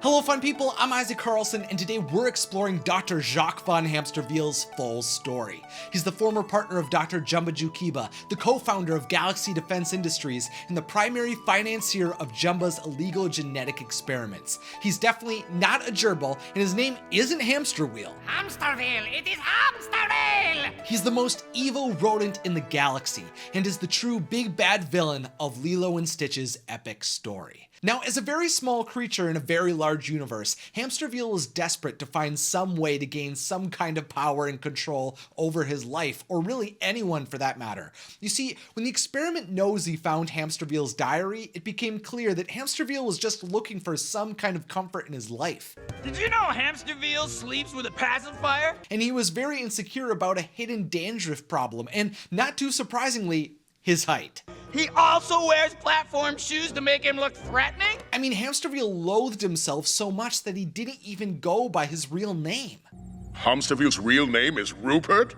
Hello fun people, I'm Isaac Carlson, and today we're exploring Dr. Jacques von Hamsterville's full story. He's the former partner of Dr. Jumba Jookiba, the co-founder of Galaxy Defense Industries, and the primary financier of Jumba's illegal genetic experiments. He's definitely not a gerbil, and his name isn't Hamster Wheel. Hamsterville! It is Hamsterville! He's the most evil rodent in the galaxy, and is the true big bad villain of Lilo and Stitch's epic story. Now, as a very small creature in a very large universe, Hamsterville was desperate to find some way to gain some kind of power and control over his life, or really anyone for that matter. You see, when the experiment Nosy found Hamsterville's diary, it became clear that Hamsterville was just looking for some kind of comfort in his life. Did you know Hamsterville sleeps with a pacifier? And he was very insecure about a hidden dandruff problem, and not too surprisingly, his height. He also wears platform shoes to make him look threatening? I mean, Hamsterville loathed himself so much that he didn't even go by his real name. Hamsterville's real name is Rupert?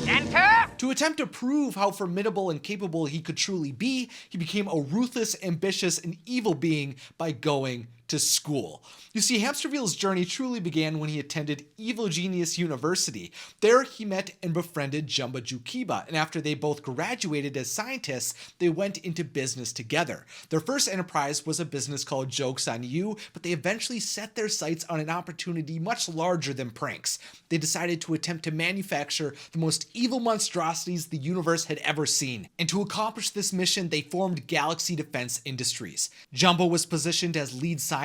Enter! To attempt to prove how formidable and capable he could truly be, he became a ruthless, ambitious, and evil being by going to school. You see, Hamsterville's journey truly began when he attended Evil Genius University. There he met and befriended Jumba Jookiba, and after they both graduated as scientists, they went into business together. Their first enterprise was a business called Jokes on You, but they eventually set their sights on an opportunity much larger than pranks. They decided to attempt to manufacture the most evil monstrosities the universe had ever seen. And to accomplish this mission, they formed Galaxy Defense Industries. Jumba was positioned as lead scientist,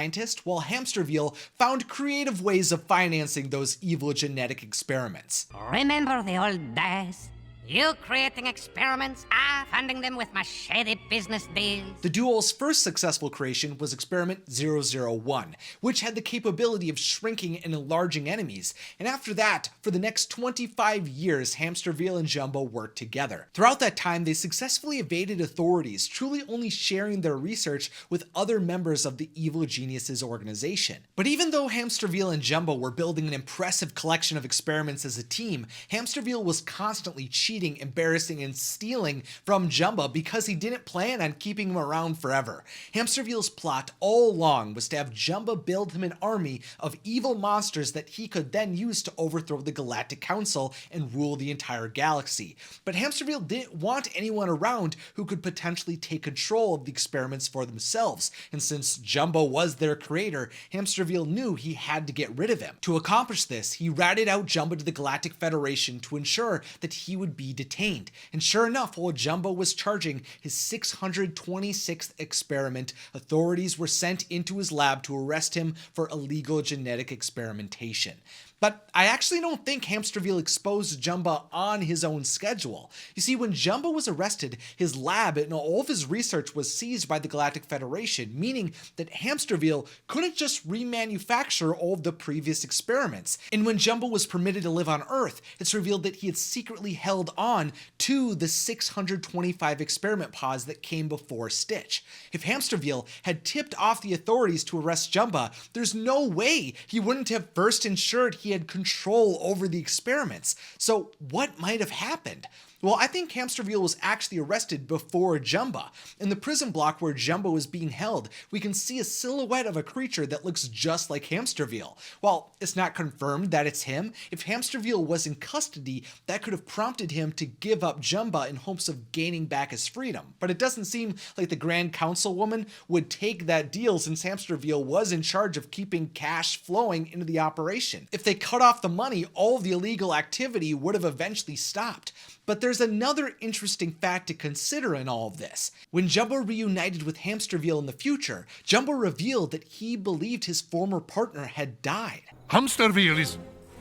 while Hamsterville found creative ways of financing those evil genetic experiments. Remember the old days? You creating experiments, I funding them with my shady business deals. The duo's first successful creation was Experiment 001, which had the capability of shrinking and enlarging enemies, and after that, for the next 25 years, Hamsterville and Jumba worked together. Throughout that time, they successfully evaded authorities, truly only sharing their research with other members of the Evil Geniuses organization. But even though Hamsterville and Jumba were building an impressive collection of experiments as a team, Hamsterville was constantly cheating, embarrassing, and stealing from Jumba because he didn't plan on keeping him around forever. Hamsterville's plot all along was to have Jumba build him an army of evil monsters that he could then use to overthrow the Galactic Council and rule the entire galaxy. But Hamsterville didn't want anyone around who could potentially take control of the experiments for themselves, and since Jumba was their creator, Hamsterville knew he had to get rid of him. To accomplish this, he ratted out Jumba to the Galactic Federation to ensure that he would be detained. And sure enough, while Jumba was charging his 626th experiment, authorities were sent into his lab to arrest him for illegal genetic experimentation. But I actually don't think Hamsterville exposed Jumba on his own schedule. You see, when Jumba was arrested, his lab and all of his research was seized by the Galactic Federation, meaning that Hamsterville couldn't just remanufacture all of the previous experiments. And when Jumba was permitted to live on Earth, it's revealed that he had secretly held on to the 625 experiment pods that came before Stitch. If Hamsterville had tipped off the authorities to arrest Jumba, there's no way he wouldn't have first ensured he had control over the experiments. So what might have happened? Well, I think Hamsterville was actually arrested before Jumba. In the prison block where Jumba was being held, we can see a silhouette of a creature that looks just like Hamsterville. While it's not confirmed that it's him, if Hamsterville was in custody, that could have prompted him to give up Jumba in hopes of gaining back his freedom. But it doesn't seem like the Grand Councilwoman would take that deal, since Hamsterville was in charge of keeping cash flowing into the operation. If they cut off the money, all of the illegal activity would have eventually stopped. But there's another interesting fact to consider in all of this. When Jumba reunited with Hamsterville in the future, Jumba revealed that he believed his former partner had died. Hamsterville is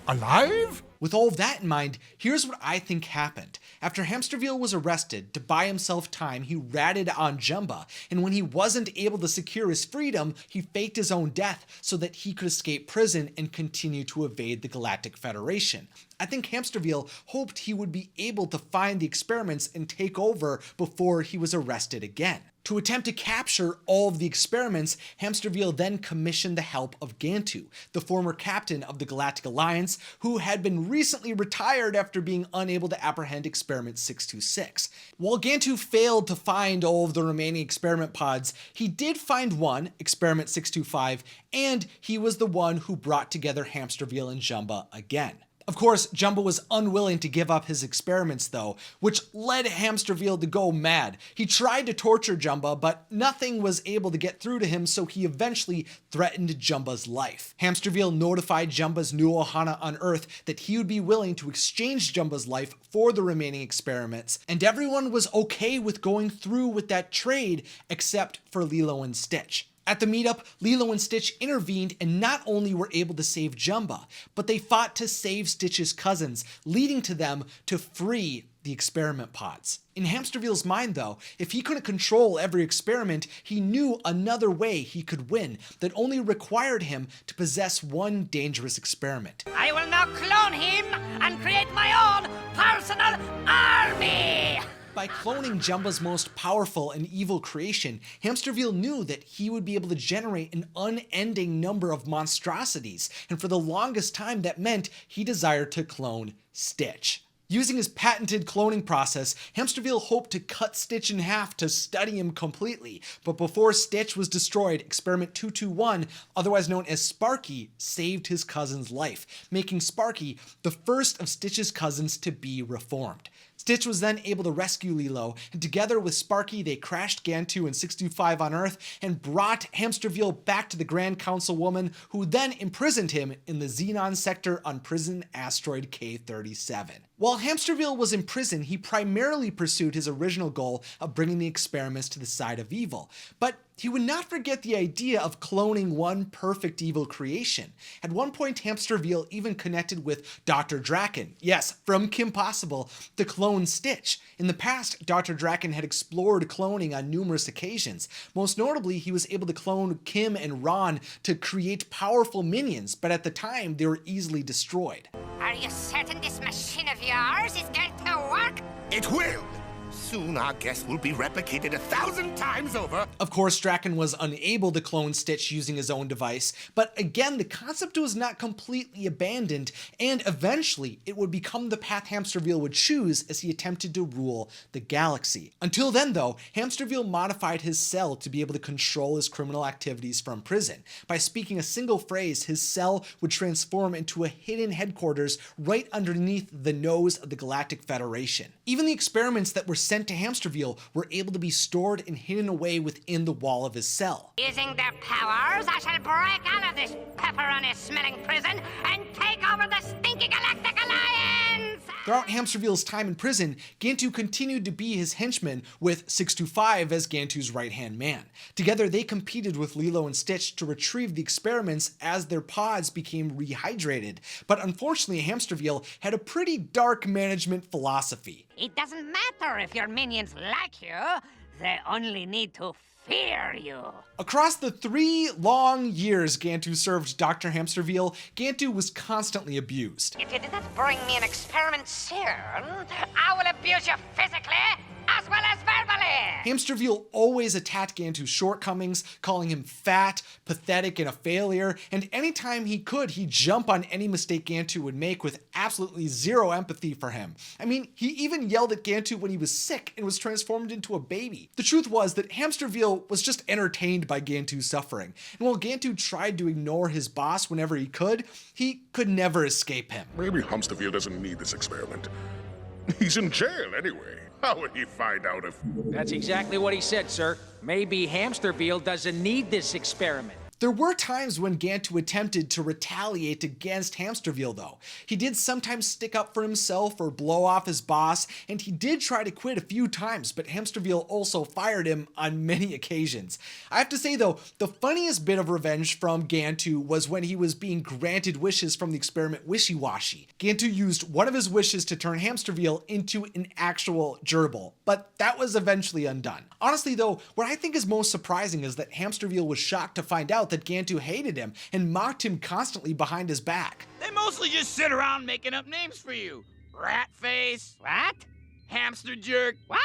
alive? With all of that in mind, here's what I think happened. After Hamsterville was arrested, to buy himself time, he ratted on Jumba, and when he wasn't able to secure his freedom, he faked his own death so that he could escape prison and continue to evade the Galactic Federation. I think Hamsterville hoped he would be able to find the experiments and take over before he was arrested again. To attempt to capture all of the experiments, Hamsterville then commissioned the help of Gantu, the former captain of the Galactic Alliance, who had been recently retired after being unable to apprehend Experiment 626. While Gantu failed to find all of the remaining experiment pods, he did find one, Experiment 625, and he was the one who brought together Hamsterville and Jumba again. Of course, Jumba was unwilling to give up his experiments though, which led Hamsterville to go mad. He tried to torture Jumba, but nothing was able to get through to him, so he eventually threatened Jumba's life. Hamsterville notified Jumba's new Ohana on Earth that he would be willing to exchange Jumba's life for the remaining experiments, and everyone was okay with going through with that trade except for Lilo and Stitch. At the meetup, Lilo and Stitch intervened and not only were able to save Jumba, but they fought to save Stitch's cousins, leading to them to free the experiment pods. In Hamsterville's mind though, if he couldn't control every experiment, he knew another way he could win that only required him to possess one dangerous experiment. I will now clone him and create my own personal army! By cloning Jumba's most powerful and evil creation, Hamsterville knew that he would be able to generate an unending number of monstrosities, and for the longest time that meant he desired to clone Stitch. Using his patented cloning process, Hamsterville hoped to cut Stitch in half to study him completely, but before Stitch was destroyed, Experiment 221, otherwise known as Sparky, saved his cousin's life, making Sparky the first of Stitch's cousins to be reformed. Stitch was then able to rescue Lilo, and together with Sparky, they crashed Gantu and 625 on Earth and brought Hamsterville back to the Grand Councilwoman, who then imprisoned him in the Xenon sector on prison asteroid K-37. While Hamsterville was in prison, he primarily pursued his original goal of bringing the experiments to the side of evil, but he would not forget the idea of cloning one perfect evil creation. At one point, Hamsterville even connected with Dr. Draken, yes, from Kim Possible, to clone Stitch. In the past, Dr. Draken had explored cloning on numerous occasions. Most notably, he was able to clone Kim and Ron to create powerful minions, but at the time, they were easily destroyed. Are you certain this machine of yours is going to work? It will! Soon our guest will be replicated 1,000 times over. Of course, Draken was unable to clone Stitch using his own device, but again, the concept was not completely abandoned, and eventually it would become the path Hamsterville would choose as he attempted to rule the galaxy. Until then, though, Hamsterville modified his cell to be able to control his criminal activities from prison. By speaking a single phrase, his cell would transform into a hidden headquarters right underneath the nose of the Galactic Federation. Even the experiments that were sent to Hamsterville were able to be stored and hidden away within the wall of his cell. Using their powers, I shall break out of this pepperoni-smelling prison and take over the stinky Galactic Alliance! Throughout Hamsterville's time in prison, Gantu continued to be his henchman, with 625 as Gantu's right-hand man. Together, they competed with Lilo and Stitch to retrieve the experiments as their pods became rehydrated. But unfortunately, Hamsterville had a pretty dark management philosophy. It doesn't matter if your minions like you, they only need to fear you. Across the 3 long years Gantu served Dr. Hamsterville, Gantu was constantly abused. If you did not bring me an experiment soon, I will abuse you physically as well as verbally. Hamsterville always attacked Gantu's shortcomings, calling him fat, pathetic, and a failure, and anytime he could, he'd jump on any mistake Gantu would make with absolutely zero empathy for him. I mean, he even yelled at Gantu when he was sick and was transformed into a baby. The truth was that Hamsterville was just entertained by Gantu's suffering, and while Gantu tried to ignore his boss whenever he could never escape him. Maybe Hamsterville doesn't need this experiment. He's in jail anyway. How would he find out if... That's exactly what he said, sir. Maybe Hamsterville doesn't need this experiment. There were times when Gantu attempted to retaliate against Hamsterville, though. He did sometimes stick up for himself or blow off his boss, and he did try to quit a few times, but Hamsterville also fired him on many occasions. I have to say, though, the funniest bit of revenge from Gantu was when he was being granted wishes from the experiment Wishy-Washy. Gantu used one of his wishes to turn Hamsterville into an actual gerbil, but that was eventually undone. Honestly, though, what I think is most surprising is that Hamsterville was shocked to find out out that Gantu hated him and mocked him constantly behind his back. They mostly just sit around making up names for you. Ratface. What? Hamster Jerk. What?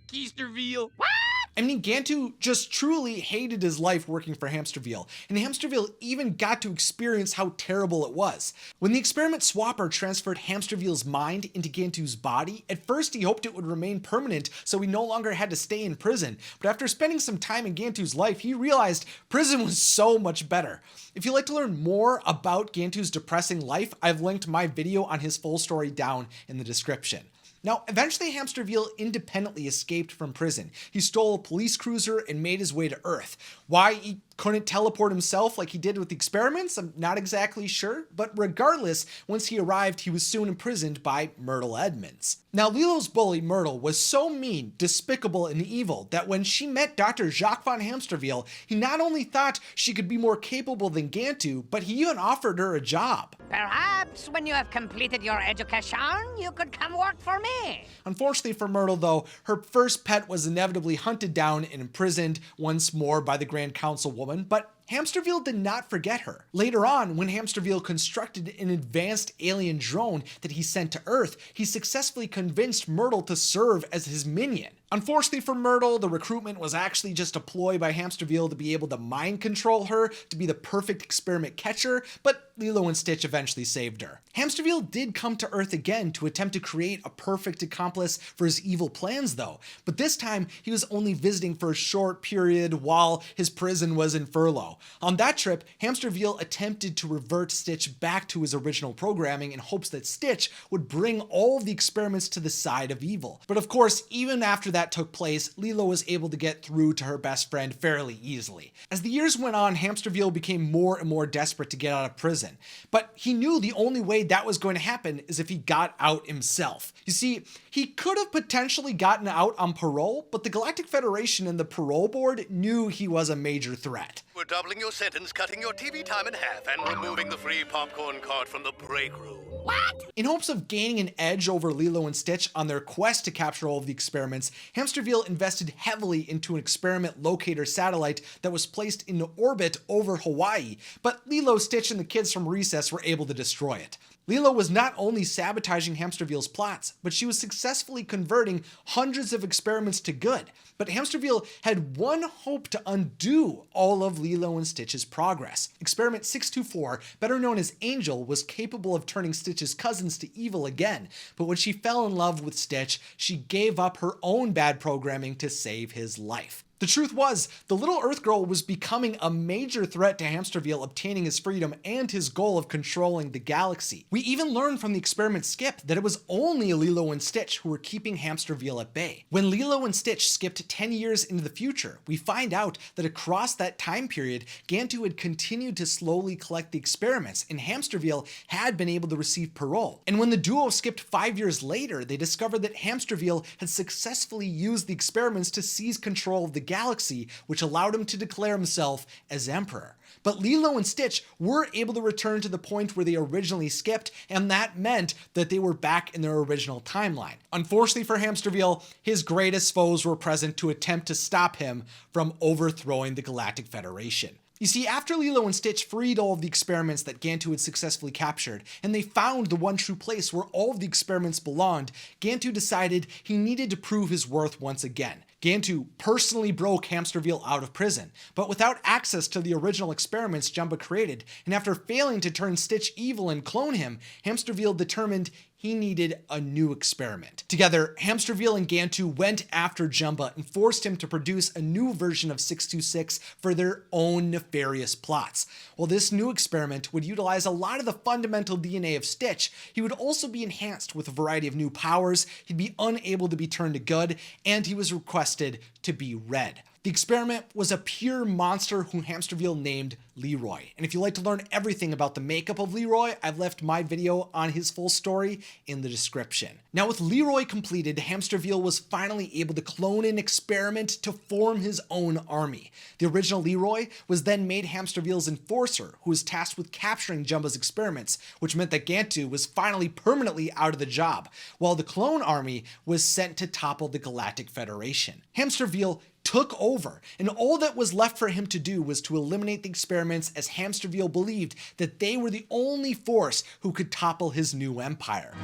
Keisterville. What? I mean, Gantu just truly hated his life working for Hamsterville, and Hamsterville even got to experience how terrible it was. When the experiment swapper transferred Hamsterville's mind into Gantu's body, at first he hoped it would remain permanent so he no longer had to stay in prison, but after spending some time in Gantu's life, he realized prison was so much better. If you'd like to learn more about Gantu's depressing life, I've linked my video on his full story down in the description. Now, eventually Hamsterville independently escaped from prison. He stole a police cruiser and made his way to Earth. Why he couldn't teleport himself like he did with the experiments, I'm not exactly sure, but regardless, once he arrived, he was soon imprisoned by Myrtle Edmonds. Now, Lilo's bully, Myrtle, was so mean, despicable, and evil that when she met Dr. Jacques von Hamsterville, he not only thought she could be more capable than Gantu, but he even offered her a job. Perhaps when you have completed your education, you could come work for me. Unfortunately for Myrtle, though, her first pet was inevitably hunted down and imprisoned once more by the Grand Councilwoman, but Hamsterville did not forget her. Later on, when Hamsterville constructed an advanced alien drone that he sent to Earth, he successfully convinced Myrtle to serve as his minion. Unfortunately for Myrtle, the recruitment was actually just a ploy by Hamsterville to be able to mind control her to be the perfect experiment catcher, but Lilo and Stitch eventually saved her. Hamsterville did come to Earth again to attempt to create a perfect accomplice for his evil plans though, but this time he was only visiting for a short period while his prison was in furlough. On that trip, Hamsterville attempted to revert Stitch back to his original programming in hopes that Stitch would bring all of the experiments to the side of evil. But of course, even after that took place, Lilo was able to get through to her best friend fairly easily. As the years went on, Hamsterville became more and more desperate to get out of prison, but he knew the only way that was going to happen is if he got out himself. You see, he could have potentially gotten out on parole, but the Galactic Federation and the parole board knew he was a major threat. We're doubling your sentence, cutting your TV time in half, and removing the free popcorn cart from the break room. What? In hopes of gaining an edge over Lilo and Stitch on their quest to capture all of the experiments, Hamsterville invested heavily into an experiment locator satellite that was placed into orbit over Hawaii, but Lilo, Stitch, and the kids from recess were able to destroy it. Lilo was not only sabotaging Hamsterville's plots, but she was successfully converting hundreds of experiments to good. But Hamsterville had one hope to undo all of Lilo and Stitch's progress. Experiment 624, better known as Angel, was capable of turning Stitch's cousins to evil again, but when she fell in love with Stitch, she gave up her own bad programming to save his life. The truth was, the little Earth girl was becoming a major threat to Hamsterville obtaining his freedom and his goal of controlling the galaxy. We even learned from the experiment Skip that it was only Lilo and Stitch who were keeping Hamsterville at bay. When Lilo and Stitch skipped 10 years into the future, we find out that across that time period, Gantu had continued to slowly collect the experiments, and Hamsterville had been able to receive parole. And when the duo skipped 5 years later, they discovered that Hamsterville had successfully used the experiments to seize control of the galaxy, which allowed him to declare himself as emperor. But Lilo and Stitch were able to return to the point where they originally skipped, and that meant that they were back in their original timeline. Unfortunately for Hamsterville, his greatest foes were present to attempt to stop him from overthrowing the Galactic Federation. You see, after Lilo and Stitch freed all of the experiments that Gantu had successfully captured, and they found the one true place where all of the experiments belonged, Gantu decided he needed to prove his worth once again. Gantu personally broke Hamsterville out of prison, but without access to the original experiments Jumba created, and after failing to turn Stitch evil and clone him, Hamsterville determined he needed a new experiment. Together, Hamsterville and Gantu went after Jumba and forced him to produce a new version of 626 for their own nefarious plots. While this new experiment would utilize a lot of the fundamental DNA of Stitch, he would also be enhanced with a variety of new powers, he'd be unable to be turned to good, and he was requested to be red. The experiment was a pure monster who Hamsterville named Leroy. And if you'd like to learn everything about the makeup of Leroy, I've left my video on his full story in the description. Now with Leroy completed, Hamsterville was finally able to clone an experiment to form his own army. The original Leroy was then made Hamsterville's enforcer, who was tasked with capturing Jumba's experiments, which meant that Gantu was finally permanently out of the job, while the clone army was sent to topple the Galactic Federation. Hamsterville took over, and all that was left for him to do was to eliminate the experiments, as Hamsterville believed that they were the only force who could topple his new empire.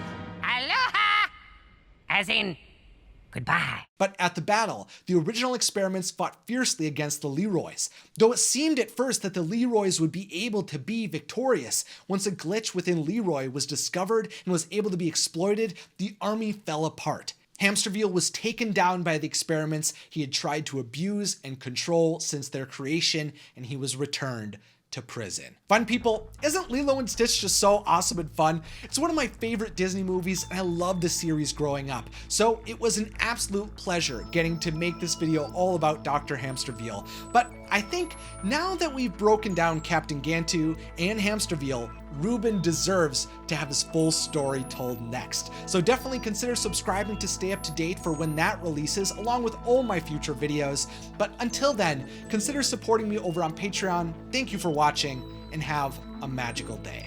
Aloha! As in, goodbye. But at the battle, the original experiments fought fiercely against the Leroys. Though it seemed at first that the Leroys would be able to be victorious, once a glitch within Leroy was discovered and was able to be exploited, the army fell apart. Hamsterville was taken down by the experiments he had tried to abuse and control since their creation, and he was returned to prison. Fun people, isn't Lilo and Stitch just so awesome and fun? It's one of my favorite Disney movies, and I loved the series growing up. So it was an absolute pleasure getting to make this video all about Dr. Hamsterville. But I think now that we've broken down Captain Gantu and Hamsterville, Ruben deserves to have his full story told next. So definitely consider subscribing to stay up to date for when that releases, along with all my future videos. But until then, consider supporting me over on Patreon. Thank you for watching, and have a magical day.